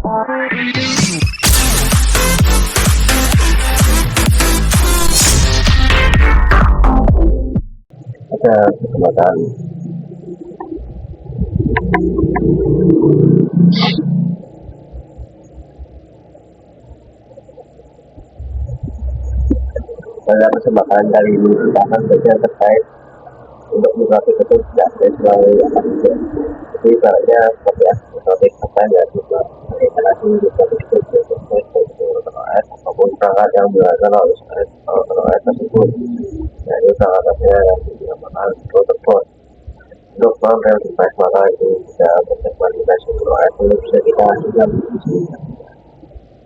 Ada kesempatan kali ini kita akan belajar terkait untuk mikrofik itu tidak sesuai apa saja. Jadi ibaratnya seperti mikrofik apa ya juga instalasi mikrofik itu sesuai dengan ataupun perangkat yang berasal dari perangkat tersebut. Nah itu perangkatnya yang dinamakan protokol. Untuk program device maka itu bisa berkualitas itu bisa kita lakukan.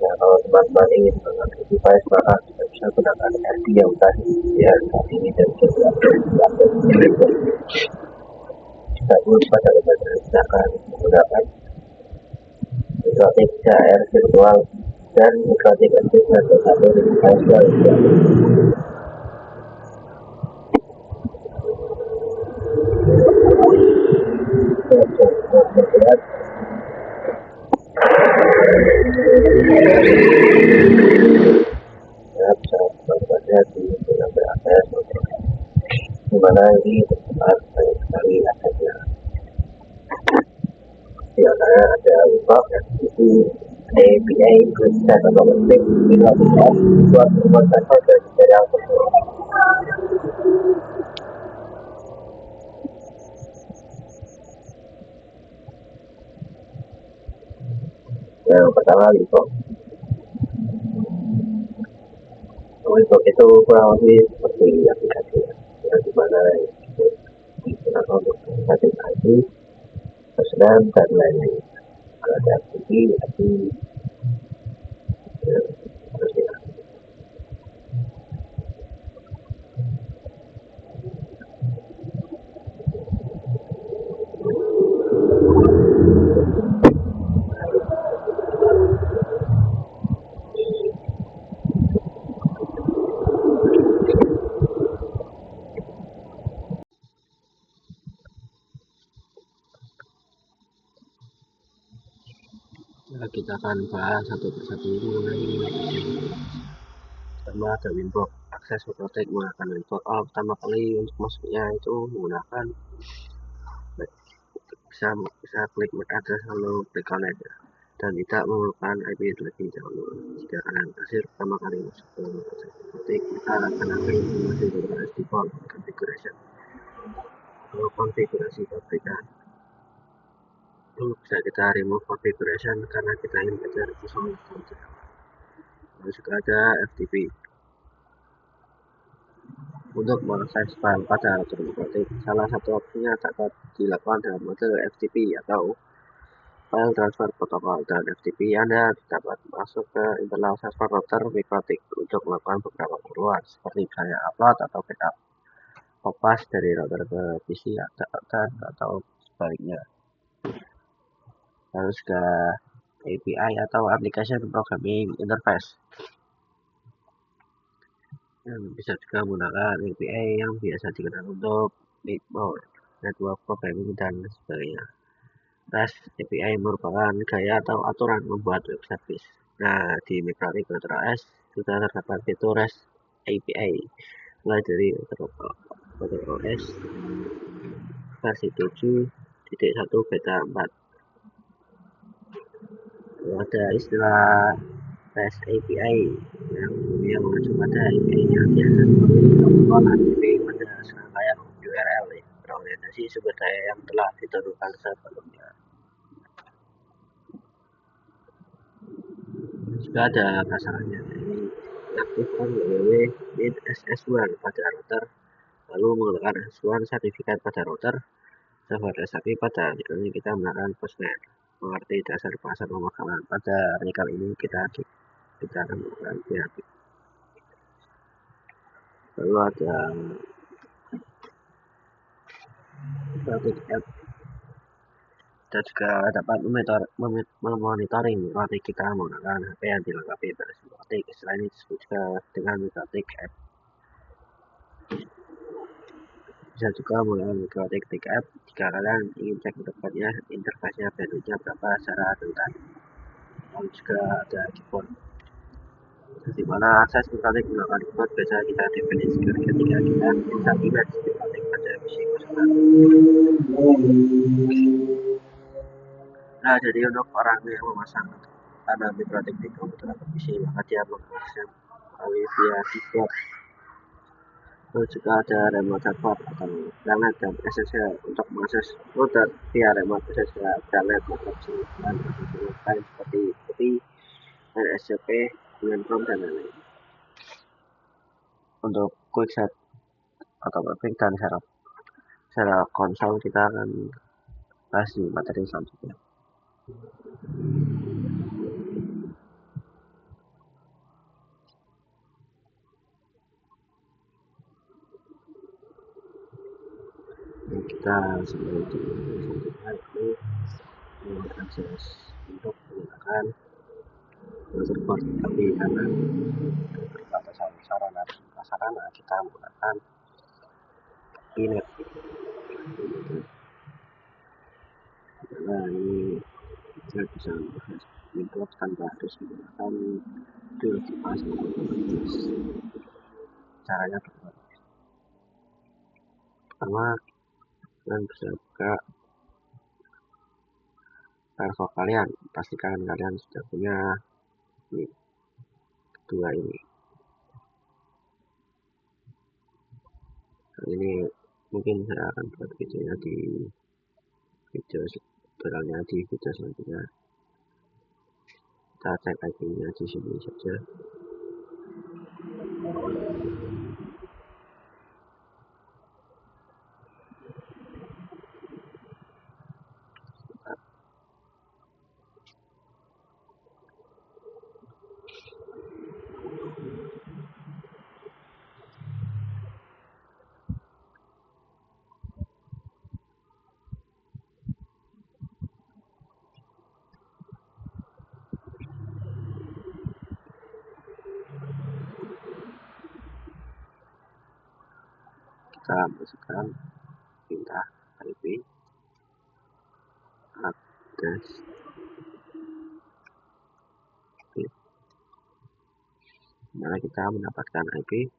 Ya, kalau teman-teman ingin mengerti device maka kita bisa gunakan RD yang tadi ya saat ini dan juga jika dulu pada lembaga kita akan menggunakan mikrotik CR virtual dan mikrotik aktif atau satu device virtual. Bisa membuatnya di beberapa akses di mana ini tempat banyak sekali aksesnya. Di antaranya ada website yang itu API bisa atau penting dilakukan buat membuat dari yang tersebut. Yang pertama Libok itu kurang lebih seperti aplikasi yang dimana digunakan untuk aplikasi pesanan dan lain-lain. Ada aplikasi terusnya. Kita akan bahas satu persatu mengenai pertama ada Winbox akses mikrotik menggunakan Winbox. Pertama kali untuk masuknya itu menggunakan bisa klik MAC address lalu klik connect dan tidak memerlukan IP terlebih dahulu. Jika kalian berhasil pertama kali masuk ke mikrotik kita akan ambil informasi dari default configuration lalu konfigurasi pabrikan. Bisa kita remove configuration karena kita ingin belajar kosong saja. Lalu juga ada FTP untuk mengakses file pada router mikrotik. Salah satu opsinya dapat dilakukan dalam mode FTP atau file transfer protocol. Dan FTP Anda dapat masuk ke internal server router mikrotik untuk melakukan beberapa keperluan seperti misalnya upload atau backup kopas dari router ke PC atau sebaliknya. Lalu juga API atau Application Programming Interface yang bisa juga menggunakan API yang biasa digunakan untuk network programming dan sebagainya. REST API merupakan gaya atau aturan membuat web service. Nah, di mikrotik OS sudah terdapat fitur REST API mulai dari OS versi 7.1 beta 4. Ada istilah REST API yang mengacu pada API yang biasa dipakai pada serangkaian URL berorientasi sumber daya yang telah ditentukan sebelumnya. Juga ada prasarannya, aktifkan www SS1 pada router, lalu menggunakan SS1 sertifikat pada router, server SAP pada artikel ini kita menggunakan postnet. Mengerti dasar pasar pemagangan pada artikel ini kita akan menggunakan PHP. Lalu ada static app. Kita juga dapat memonitoring mikrotik kita menggunakan HP yang dilengkapi versi mikrotik. Selain itu disebut juga dengan mikrotik app. Bisa juga menggunakan mikrotik app jika kalian ingin cek tepatnya interface-nya bandwidth-nya berapa secara rentan. lalu juga ada keyboard. Di mana akses misalnya menggunakan keyboard biasa kita definisikan ketika kita insert image dibanding pada misi kosongan. Nah, jadi untuk orang yang memasang ada mikrotik di komputer atau PC, maka dia mengaksesnya melalui via keyboard. Lalu juga ada remote support atau telnet dan SSL untuk mengakses router via remote SSL, telnet, atau dan lain seperti IP, SCP, Unicom, dan lain-lain. Untuk quick set atau mapping dan secara konsol kita akan bahas di materi selanjutnya. Kita sebelum itu mengakses untuk menggunakan support, tapi karena keterbatasan sarana kita menggunakan Pinet. Nah, ini saya bisa import tanpa harus menggunakan device caranya bagaimana. Pertama, kalian bisa buka Firefox kalian, pastikan kalian sudah punya ini, kedua ini. Ini mungkin saya akan buat videonya di video tutorialnya di video selanjutnya. Kita cek IP-nya di sini saja. Kita masukkan perintah IP address dimana kita mendapatkan IP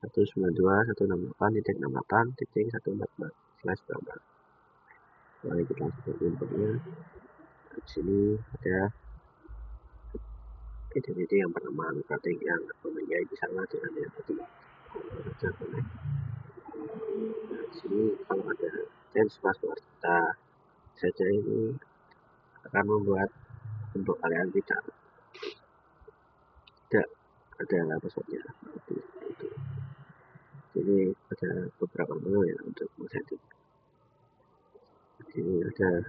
192.168.68.144. Mari kita langsung inputnya. Di sini ada identity yang bernama mikrotik yang mempunyai sama dengan yang tadi. Nah, di sini kalau ada change password, kita saja ini akan membuat untuk kalian tidak ada passwordnya seperti itu. Jadi ada beberapa menu ya untuk setting. Ini ada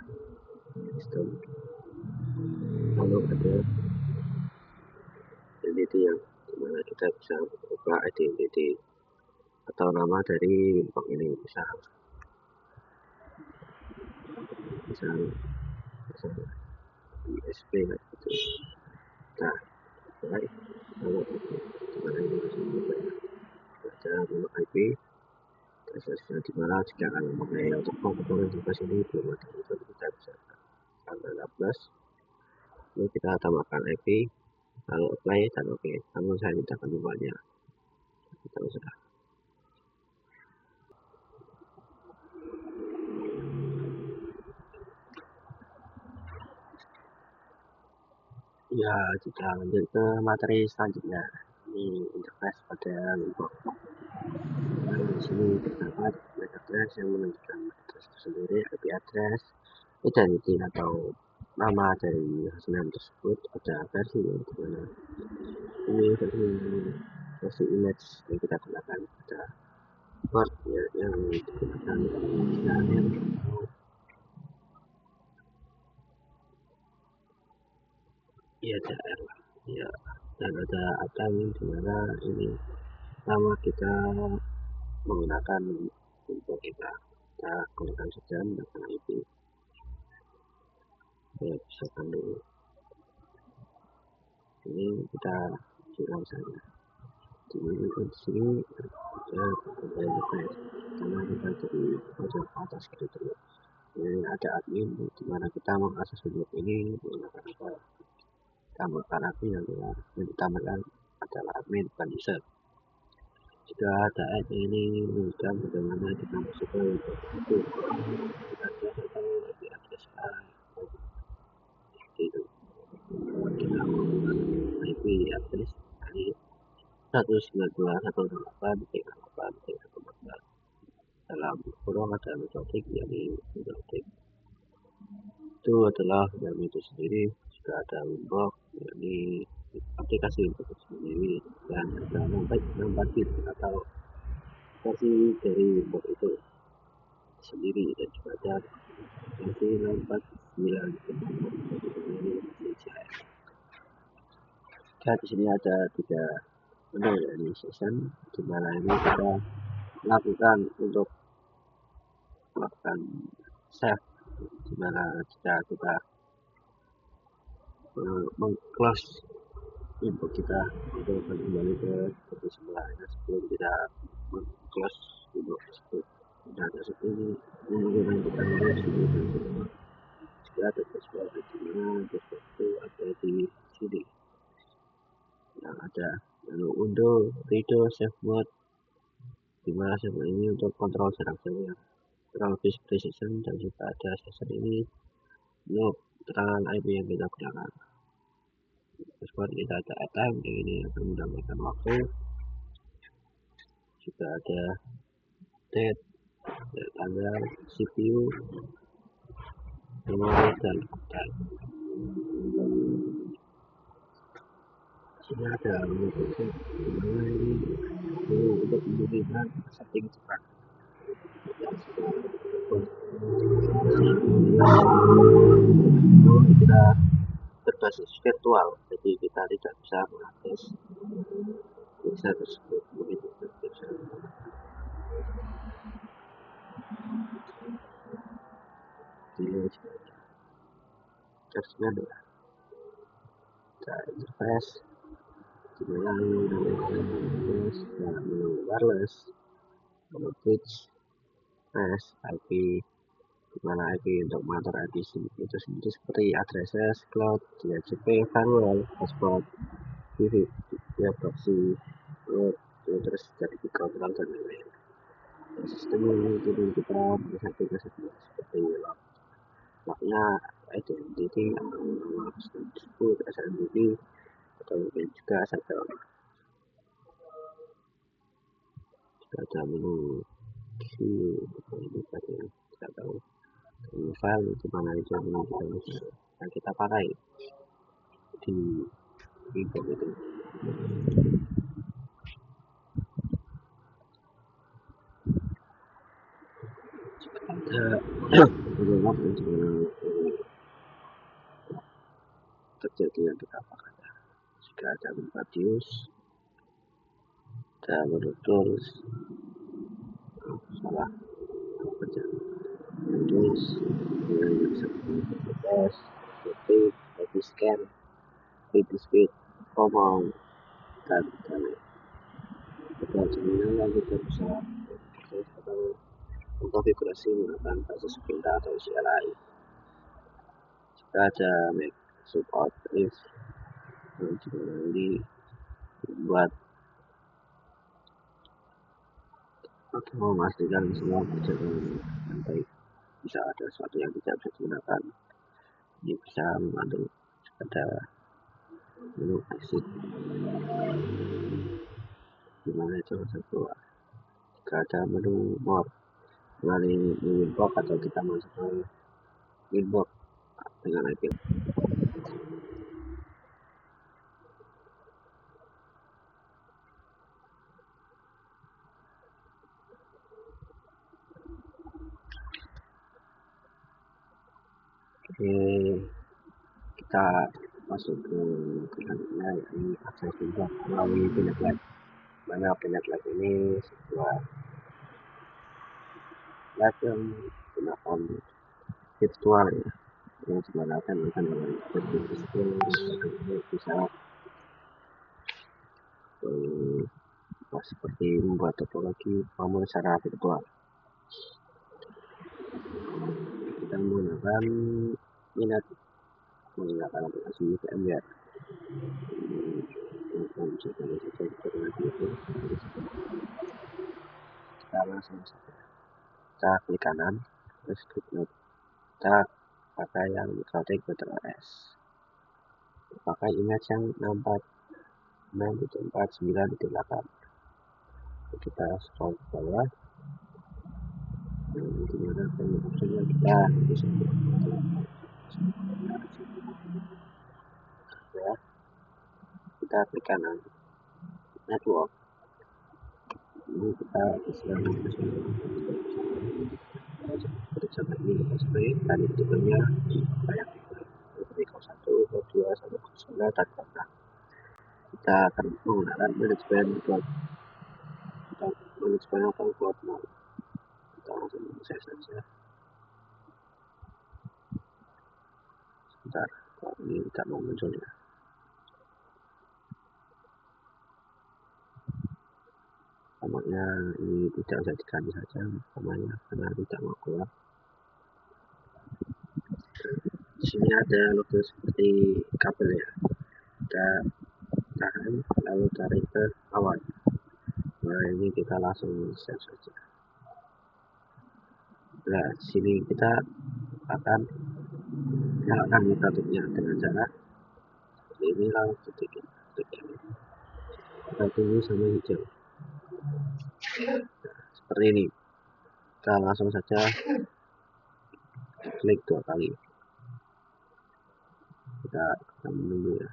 sistem, lalu ada identity yang dimana kita bisa mengubah identity atau nama dari Winbox ini, misal ISP gitu. Nah, baik, lalu dimana ini masih baca menu IP tersesat dimana jika kalian memakai untuk komponen di sini belum ada itu kita bisa tanggal 16. Lalu kita tambahkan IP, lalu apply dan oke. Namun saya tidak akan membahasnya. Kita sudah. Ya, kita lanjut ke materi selanjutnya. Ini interface pada Winbox. Nah, di sini terdapat MAC address yang menunjukkan address tersendiri, IP address, identity atau nama dari hostname tersebut. Ada versi dimana ini versi image yang kita gunakan, ada port ya, yang digunakan misalnya IADR ya, dan ada admin dimana ini nama kita menggunakan untuk kita gunakan saja menggunakan IP ya, misalkan dulu ini kita siram saja. Di sini ada beberapa interface karena kita dari pojok atas gitu. Ini ada admin di mana kita mengakses web ini menggunakan apa? Tambahkan admin yang ditambahkan adalah admin bukan user. Jika ada admin ini menunjukkan bagaimana kita masuk ke web itu. Kita biasa tahu IP address seperti itu. Kita menggunakan IP address dari 192.168.1.14 dalam kurung ada metode yakni metode itu adalah dalam itu sendiri juga ada Winbox yakni aplikasi untuk sendiri dan ada 64 bit atau versi dari Winbox itu sendiri dan juga ada versi 49 sendiri di sini ada 3 menu yakni session di mana ini kita lakukan untuk melakukan save di mana jika kita meng-close input kita untuk kembali ke seperti sebelahnya sebelum kita meng-close input tersebut. Dan tersebut ini menggunakan kita jika ada dashboard di mana dashboard itu ada di sini yang ada menu undo, redo, save mode di mana save mode ini untuk kontrol jarak jauh kurang lebih seperti session dan juga ada session ini untuk keterangan IP yang kita gunakan. Dashboard kita ada time yang ini akan menambahkan waktu, juga ada date, tanggal, CPU, memori dan uptime. Sini ada menu preset dimana ini untuk memberikan setting cepat. Kita berbasis virtual, jadi kita tidak bisa mengakses pulsa tersebut begitu saja. Delay adjustment ya, interface dimana menu wireless, menu bridge, mesh, IP dimana IP untuk mengatur IP itu sendiri seperti addresses, cloud, DHCP, firewall, hotspot, ya proxy, terus jadi kontrol dan lain-lain. Sistem itu kita bisa seperti lognya identity nama tersebut SNMP atau mungkin juga server. Juga ada menu queue ini tadi yang kita tahu ini file di mana itu yang kita pakai di Windows itu. Ada beberapa terjadi yang kita pakai. Jika ada Radius, ada tools, salah baca tools, test, copy, scan, speed, command, dan kita sebenarnya kita bisa mengkonfigurasi menggunakan basis pindah atau CLI. Jika ada make support if ini buat atau memastikan semua berjalan dengan baik. Bisa ada sesuatu yang tidak bisa digunakan, ini bisa membantu. Ada menu exit dimana itu satu. Jika ada menu more melalui Winbox atau kita masuk ke Winbox dengan IP. Oke, kita masuk ke selanjutnya yakni akses Winbox melalui Pinet Lab. Mana Pinet Lab ini sebuah lab yang gunakan virtual ya, yang digunakan dengan bisa seperti membuat topologi namun secara virtual. Kita kita menggunakan minat menggunakan aplikasi VMware. Kita langsung saja kita klik kanan, terus klik mode, kita pakai yang Mikrotik BTRS, pakai image yang 649.8. Kita scroll ke bawah, dimana opsinya kita bisa ya, kita klik kanan network, ini kita sedang sampai ini kita sebagai tadi tipenya kayak dari 01, 02, 109 dan kontak. Kita akan menggunakan manajemen cloud, kita manajemen atau cloud mode. Kita langsung save saja. Sebentar, kalau ini tidak mau muncul ya. Namanya ini tidak usah diganti saja namanya karena tidak mau keluar. Di sini ada logo seperti kabel ya. Kita tahan lalu tarik ke awal. Nah ini kita langsung save saja. Nah di sini kita akan nyalakan mikrotiknya dengan cara seperti ini, lalu titik ini. Kita tunggu sampai hijau. Nah, seperti ini. Kita langsung saja klik 2 kali. Kita akan menunggu ya.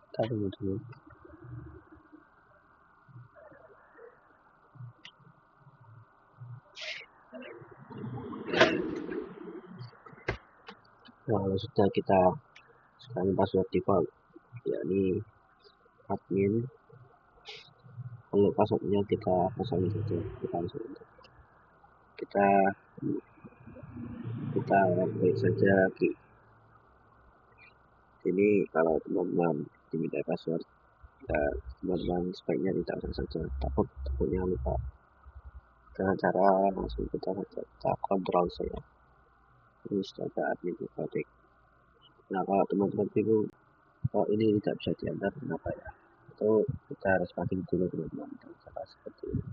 Kita tunggu dulu. Nah, kalau sudah kita sekarang password default, yakni admin. Kalau passwordnya kita pasang saja, kita langsung kita klik saja lagi. Ini kalau teman-teman diminta password, teman-teman sebaiknya tidak usah saja, takutnya lupa. Dengan cara langsung kita kontrol saya. Ini sudah ada admin Mikrotik. Nah kalau teman-teman bingung, ini tidak bisa diantar, kenapa ya? Itu kita harus pakai dulu teman-teman, cara seperti ini.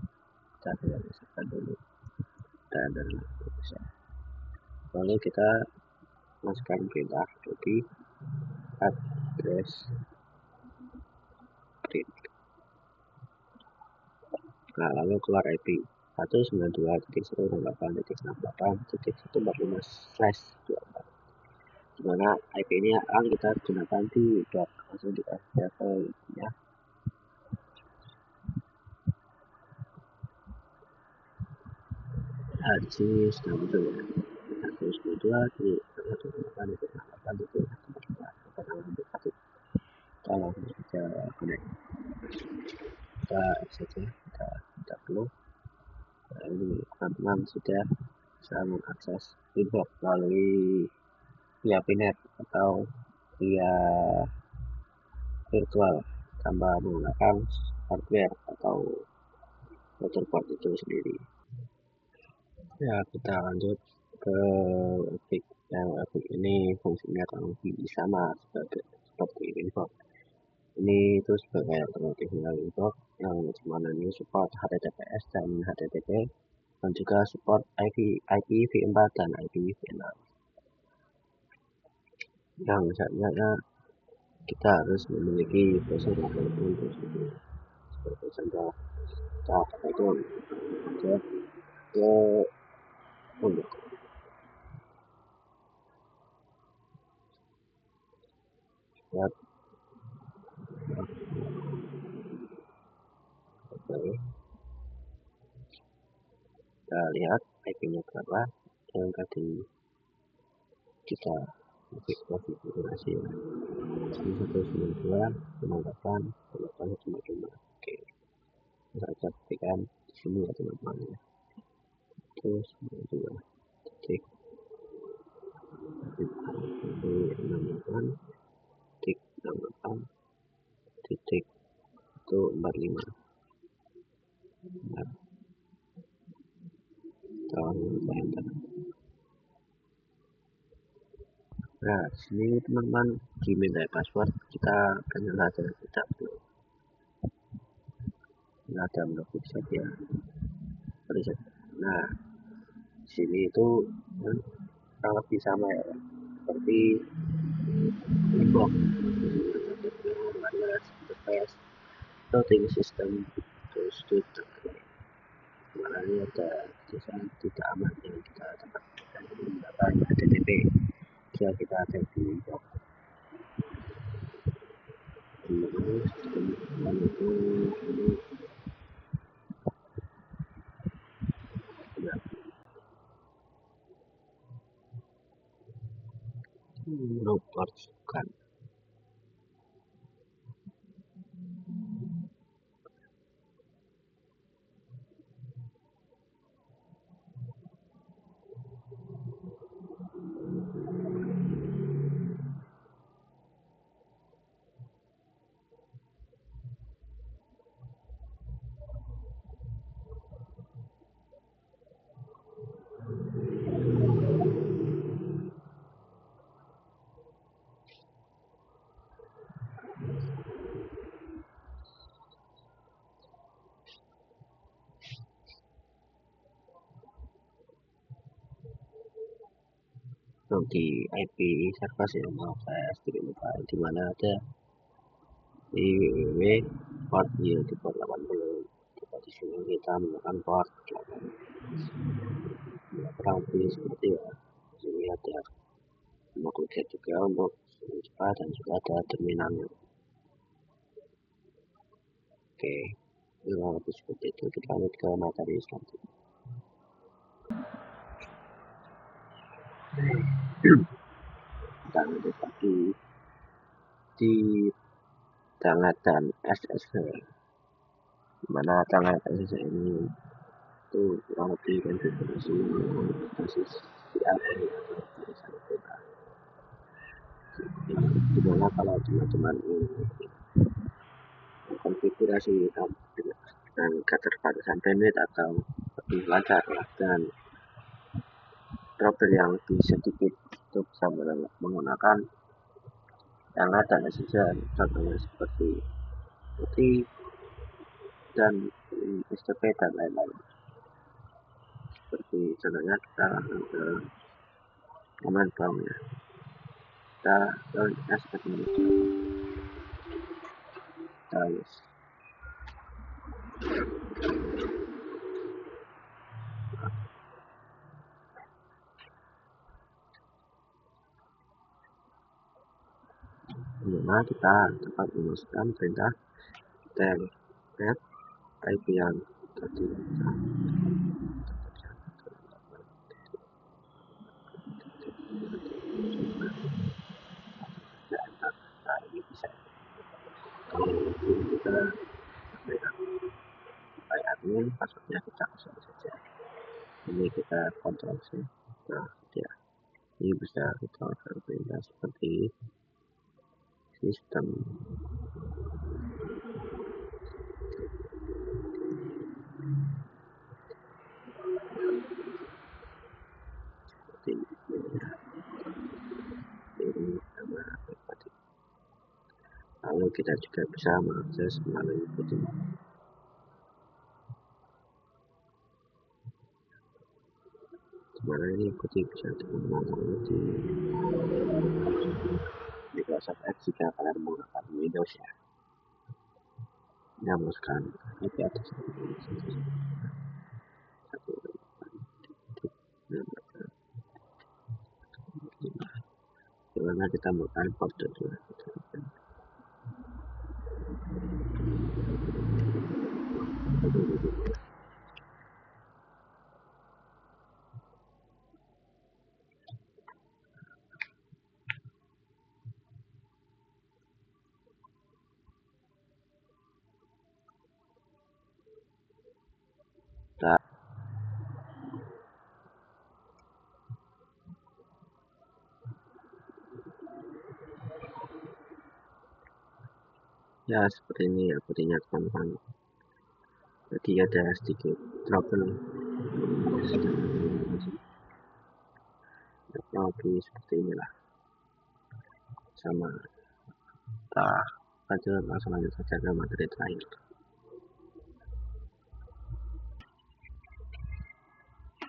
Kita aktifkan dulu dan bisa. Lalu kita masukkan perintah copy address print. Nah lalu keluar IP 192.168.68.145/24, dimana IP ini akan kita gunakan di dock. Langsung kita level ya. Nah di sini sudah muncul ya, 192 di 128.68.68. Kita langsung saja connect, kita saja kita tidak perlu. Nah, ini teman-teman sudah bisa mengakses inbox melalui via pinet atau via virtual tanpa menggunakan hardware atau motherboard itu sendiri. Ya kita lanjut ke Epic. Yang Epic ini fungsinya kurang lebih sama seperti inbox. Ini itu sebagai alternatif dari inbox yang dimana ini support HTTPS dan HTTP, dan juga support IPv4 dan IPv6. Yang misalnya kita harus memiliki browser yang untuk seperti contoh kita itu aja ke untuk buat oke, kita lihat IP-nya berapa yang tadi kita konfigurasi ya. 192.168.8.145. Oke, kita pastikan di sini ya teman-teman ya. Terus 92 titik Jadi 68 titik 68 titik itu 45. Nah, enter. Nah, sini teman-teman diminta password, kita kenal aja, kita ada menunggu saja. Nah, sini itu kurang lebih sama ya, seperti inbox, wireless interface, routing system, terus Twitter. Ini ada tulisan tidak aman yang kita dapatkan data HTTP. Jika kita ada di inbox ini merupakan di IP server yang mau saya stream di mana ada di www port di port 80. Di sini kita menggunakan port 80. Kurang lebih seperti ya. Di sini ada modul get juga untuk cepat dan juga ada terminalnya. Oke, kurang lebih seperti itu. Kita lanjut ke materi selanjutnya. Kita lanjut lagi di telnet dan SSH, dimana telnet SSH ini itu kurang lebih konfigurasi basis CRN atau barisan kereta, dimana kalau teman-teman ini konfigurasi dengan keterbatasan bandwidth atau lebih lancar dan router yang lebih sedikit itu bisa menggunakan telnet dan SSH, contohnya seperti putih dan STP dan lain-lain. Seperti contohnya kita ke command prompt-nya, kita run as administrator, kita yes. Dimana kita dapat memasukkan perintah telnet IP yang tadi nah ini bisa kalau kita admin passwordnya kita kasih saja, ini kita kontrol C. Nah ya, ini bisa kita perintah seperti sistem seperti ini sama seperti. Lalu kita juga bisa mengakses melalui putih. Dimana ini putih bisa digunakan di Microsoft Edge jika kalian menggunakan Windows ya. Menyampaikan IP atas dimana kita menggunakan port 2. Ya seperti ini ya sepertinya teman-teman, jadi ada sedikit trouble teknologi seperti inilah. Sama kita langsung lanjut saja ke materi terakhir.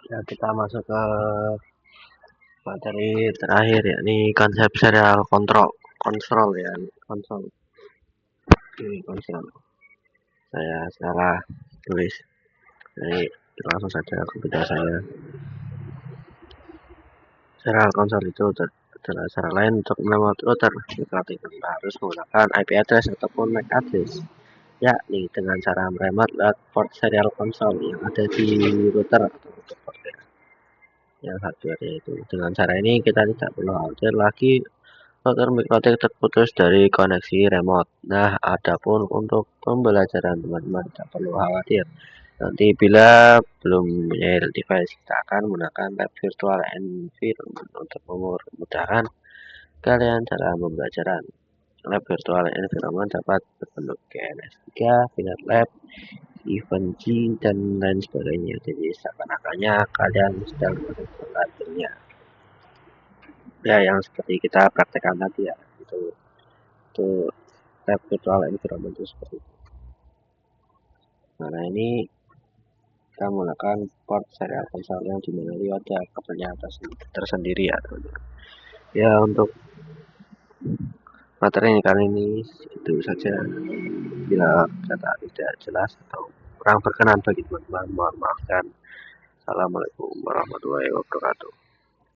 Ya kita masuk ke materi terakhir, yakni konsep serial kontrol ya, konsol ini konsol. Saya salah tulis, jadi langsung saja ke video saya. Serial konsol itu adalah cara lain untuk menemukan router mikrotik tanpa harus menggunakan IP address ataupun MAC address, yakni dengan cara meremote lewat port serial konsol yang ada di router atau untuk port yang hardware itu. Dengan cara ini kita tidak perlu khawatir lagi router mikrotik terputus dari koneksi remote. Nah, adapun untuk pembelajaran teman-teman tidak perlu khawatir. Nanti bila belum punya device, kita akan menggunakan lab virtual environment untuk memudahkan kalian dalam pembelajaran. Lab virtual environment dapat berbentuk GNS3, Vinet Lab, Event G, dan lain sebagainya. Jadi seakan-akannya kalian sedang belajarnya. Ya, yang seperti kita praktekkan tadi ya, itu lab virtual environment itu seperti itu. Nah, ini kita menggunakan port serial konsol yang dimana ada kabelnya tersendiri ya teman-teman. Ya, untuk materi kali ini itu saja. Bila kata tidak jelas atau kurang berkenan bagi teman-teman, mohon maafkan. Assalamualaikum warahmatullahi wabarakatuh.